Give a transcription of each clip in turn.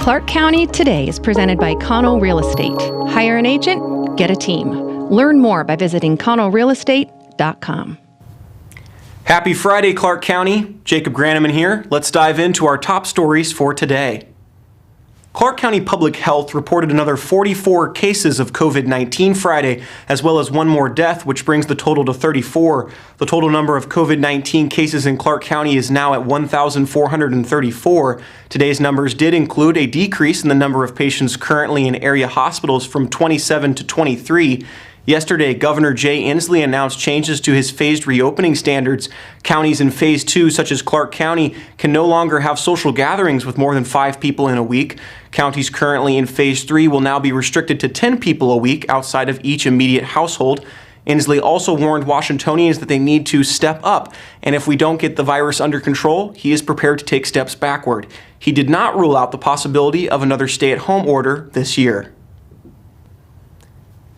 Clark County Today is presented by Connell Real Estate. Hire an agent, get a team. Learn more by visiting connellrealestate.com. Happy Friday, Clark County. Jacob Graneman here. Let's dive into our top stories for today. Clark County Public Health reported another 44 cases of COVID-19 Friday, as well as one more death, which brings the total to 34. The total number of COVID-19 cases in Clark County is now at 1,434. Today's numbers did include a decrease in the number of patients currently in area hospitals from 27 to 23. Yesterday, Governor Jay Inslee announced changes to his phased reopening standards. Counties in Phase 2, such as Clark County, can no longer have social gatherings with more than 5 people in a week. Counties currently in Phase 3 will now be restricted to 10 people a week outside of each immediate household. Inslee also warned Washingtonians that they need to step up, and if we don't get the virus under control, he is prepared to take steps backward. He did not rule out the possibility of another stay-at-home order this year.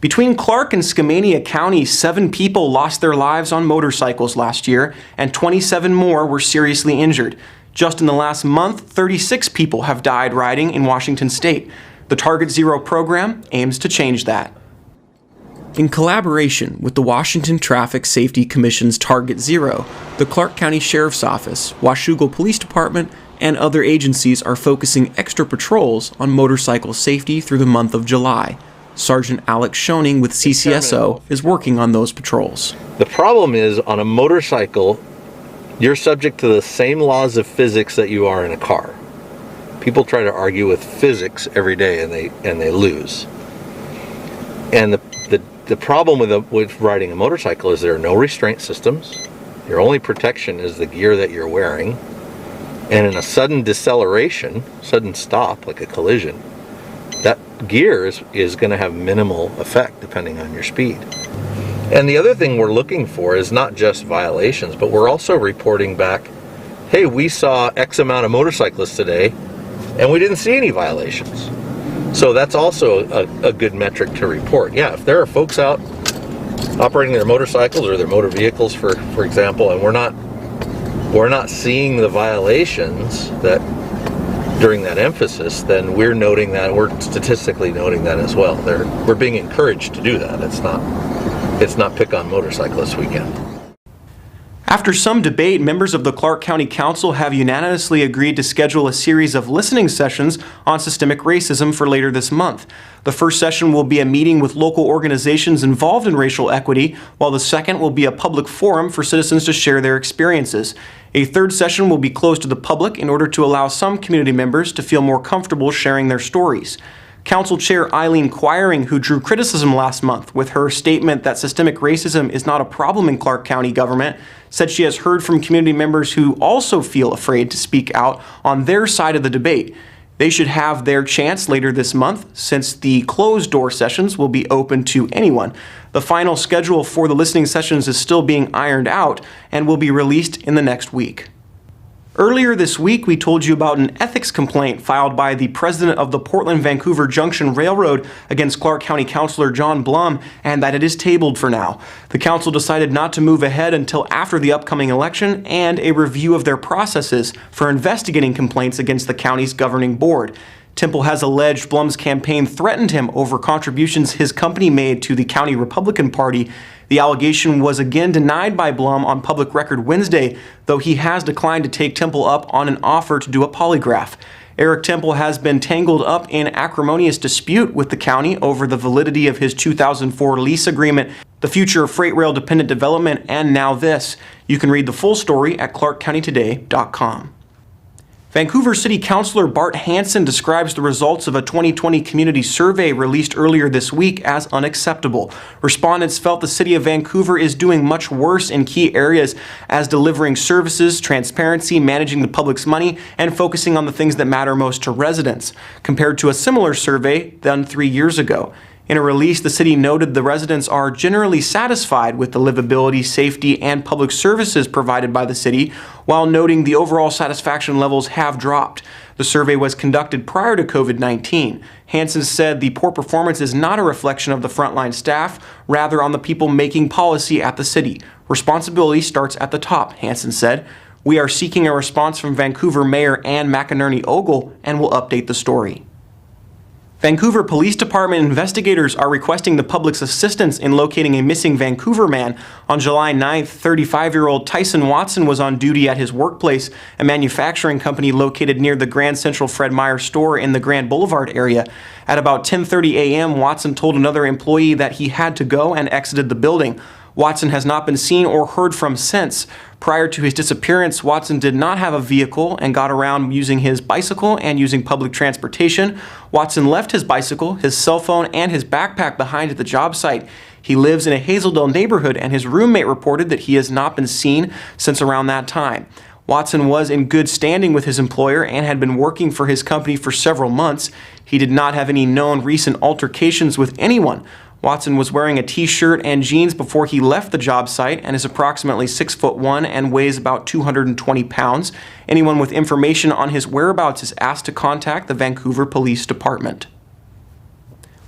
Between Clark and Skamania counties, 7 people lost their lives on motorcycles last year, and 27 more were seriously injured. Just in the last month, 36 people have died riding in Washington state. The Target Zero program aims to change that. In collaboration with the Washington Traffic Safety Commission's Target Zero, the Clark County Sheriff's Office, Washougal Police Department, and other agencies are focusing extra patrols on motorcycle safety through the month of July. Sergeant Alex Schoening with CCSO is working on those patrols. The problem is, on a motorcycle, you're subject to the same laws of physics that you are in a car. People try to argue with physics every day and they lose. And the problem with riding a motorcycle is there are no restraint systems. Your only protection is the gear that you're wearing. And in a sudden deceleration, sudden stop, like a collision, that gear is going to have minimal effect depending on your speed. And the other thing we're looking for is not just violations, but we're also reporting back, hey, we saw X amount of motorcyclists today and we didn't see any violations. So that's also a good metric to report. Yeah, if there are folks out operating their motorcycles or their motor vehicles, for example, and we're not seeing the violations that during that emphasis, then we're noting that, we're statistically noting that as well. We're being encouraged to do that. It's not pick on motorcyclists weekend. After some debate, members of the Clark County Council have unanimously agreed to schedule a series of listening sessions on systemic racism for later this month. The first session will be a meeting with local organizations involved in racial equity, while the second will be a public forum for citizens to share their experiences. A third session will be closed to the public in order to allow some community members to feel more comfortable sharing their stories. Council Chair Eileen Quiring, who drew criticism last month with her statement that systemic racism is not a problem in Clark County government, said she has heard from community members who also feel afraid to speak out on their side of the debate. They should have their chance later this month, since the closed-door sessions will be open to anyone. The final schedule for the listening sessions is still being ironed out and will be released in the next week. Earlier this week, we told you about an ethics complaint filed by the president of the Portland-Vancouver Junction Railroad against Clark County Councilor John Blum, and that it is tabled for now. The council decided not to move ahead until after the upcoming election and a review of their processes for investigating complaints against the county's governing board. Temple has alleged Blum's campaign threatened him over contributions his company made to the county Republican Party. The allegation was again denied by Blum on public record Wednesday, though he has declined to take Temple up on an offer to do a polygraph. Eric Temple has been tangled up in acrimonious dispute with the county over the validity of his 2004 lease agreement, the future of freight rail dependent development, and now this. You can read the full story at clarkcountytoday.com. Vancouver City Councilor Bart Hansen describes the results of a 2020 community survey released earlier this week as unacceptable. Respondents felt the city of Vancouver is doing much worse in key areas as delivering services, transparency, managing the public's money, and focusing on the things that matter most to residents, compared to a similar survey done 3 years ago. In a release, the city noted the residents are generally satisfied with the livability, safety, and public services provided by the city, while noting the overall satisfaction levels have dropped. The survey was conducted prior to COVID-19. Hansen said the poor performance is not a reflection of the frontline staff, rather on the people making policy at the city. Responsibility starts at the top, Hansen said. We are seeking a response from Vancouver Mayor Anne McInerney-Ogle and will update the story. Vancouver Police Department investigators are requesting the public's assistance in locating a missing Vancouver man. On July 9th, 35-year-old Tyson Watson was on duty at his workplace, a manufacturing company located near the Grand Central Fred Meyer store in the Grand Boulevard area. At about 10:30 a.m., Watson told another employee that he had to go and exited the building. Watson has not been seen or heard from since. Prior to his disappearance, Watson did not have a vehicle and got around using his bicycle and using public transportation. Watson left his bicycle, his cell phone, and his backpack behind at the job site. He lives in a Hazeldale neighborhood, and his roommate reported that he has not been seen since around that time. Watson was in good standing with his employer and had been working for his company for several months. He did not have any known recent altercations with anyone. Watson was wearing a t-shirt and jeans before he left the job site and is approximately 6'1" and weighs about 220 pounds. Anyone with information on his whereabouts is asked to contact the Vancouver Police Department.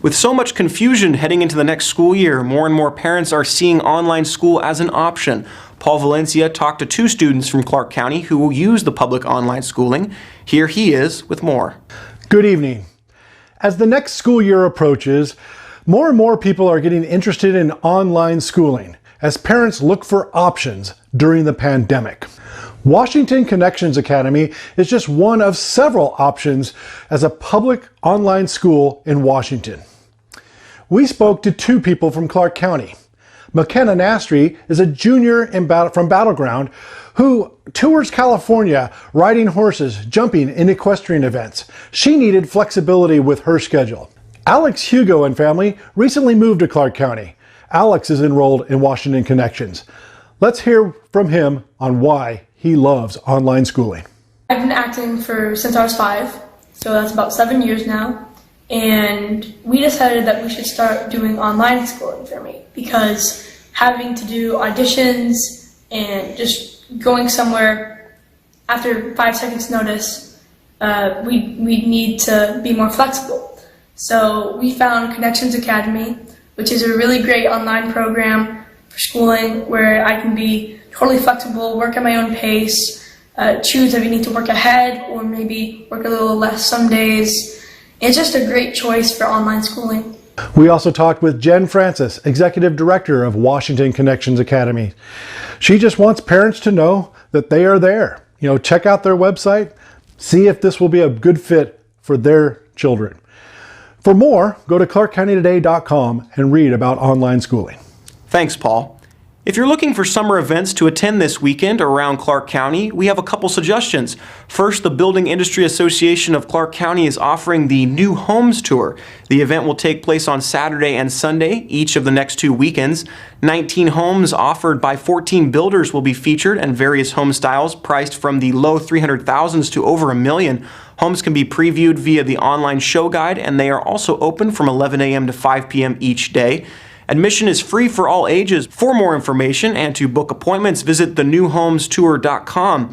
With so much confusion heading into the next school year, more and more parents are seeing online school as an option. Paul Valencia talked to two students from Clark County who will use the public online schooling. Here he is with more. Good evening. As the next school year approaches, more and more people are getting interested in online schooling as parents look for options during the pandemic. Washington Connections Academy is just one of several options as a public online school in Washington. We spoke to two people from Clark County. McKenna Nastri is a junior from Battleground who tours California riding horses, jumping, and equestrian events. She needed flexibility with her schedule. Alex Hugo and family recently moved to Clark County. Alex is enrolled in Washington Connections. Let's hear from him on why he loves online schooling. I've been acting since I was 5, so that's about 7 years now. And we decided that we should start doing online schooling for me because having to do auditions and just going somewhere after 5 seconds notice, we need to be more flexible. So we found Connections Academy, which is a really great online program for schooling where I can be totally flexible, work at my own pace, choose if you need to work ahead or maybe work a little less some days. It's just a great choice for online schooling. We also talked with Jen Francis, Executive Director of Washington Connections Academy. She just wants parents to know that they are there. Check out their website, see if this will be a good fit for their children. For more, go to clarkcountytoday.com and read about online schooling. Thanks, Paul. If you're looking for summer events to attend this weekend around Clark County, we have a couple suggestions. First, the Building Industry Association of Clark County is offering the New Homes Tour. The event will take place on Saturday and Sunday, each of the next 2 weekends. 19 homes offered by 14 builders will be featured, and various home styles priced from the low 300,000s to over $1 million. Homes can be previewed via the online show guide, and they are also open from 11 a.m. to 5 p.m. each day. Admission is free for all ages. For more information and to book appointments, visit thenewhomestour.com.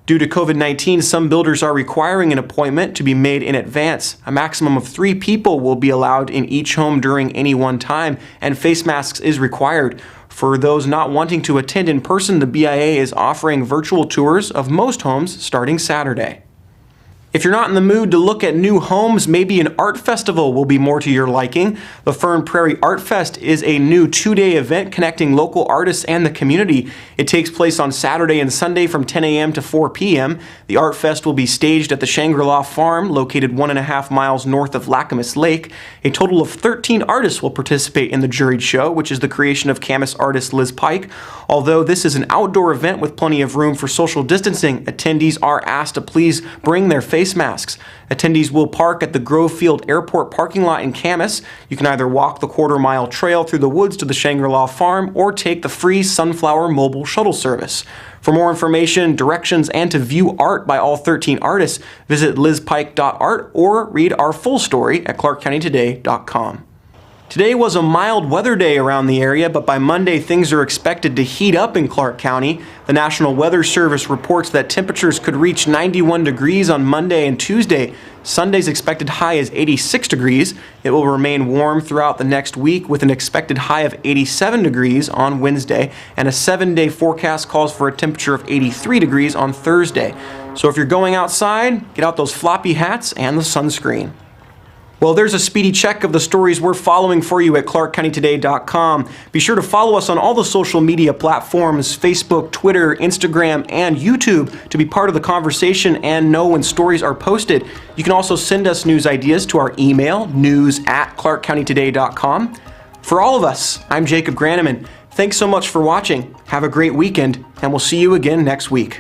Due to COVID-19, some builders are requiring an appointment to be made in advance. A maximum of 3 people will be allowed in each home during any one time, and face masks is required. For those not wanting to attend in person, the BIA is offering virtual tours of most homes starting Saturday. If you're not in the mood to look at new homes, maybe an art festival will be more to your liking. The Fern Prairie Art Fest is a new 2-day event connecting local artists and the community. It takes place on Saturday and Sunday from 10 a.m. to 4 p.m. The Art Fest will be staged at the Shangri-La Farm, located 1.5 miles north of Lacamas Lake. A total of 13 artists will participate in the juried show, which is the creation of Camas artist Liz Pike. Although this is an outdoor event with plenty of room for social distancing, attendees are asked to please bring their face masks. Attendees will park at the Grove Field Airport parking lot in Camas. You can either walk the quarter-mile trail through the woods to the Shangri-La Farm or take the free Sunflower mobile shuttle service. For more information, directions, and to view art by all 13 artists, visit lizpike.art or read our full story at clarkcountytoday.com. Today was a mild weather day around the area, but by Monday things are expected to heat up in Clark County. The National Weather Service reports that temperatures could reach 91 degrees on Monday and Tuesday. Sunday's expected high is 86 degrees. It will remain warm throughout the next week with an expected high of 87 degrees on Wednesday, and a 7-day forecast calls for a temperature of 83 degrees on Thursday. So if you're going outside, get out those floppy hats and the sunscreen. Well, there's a speedy check of the stories we're following for you at ClarkCountyToday.com. Be sure to follow us on all the social media platforms, Facebook, Twitter, Instagram, and YouTube to be part of the conversation and know when stories are posted. You can also send us news ideas to our email, news@ClarkCountyToday.com. For all of us, I'm Jacob Graneman. Thanks so much for watching. Have a great weekend, and we'll see you again next week.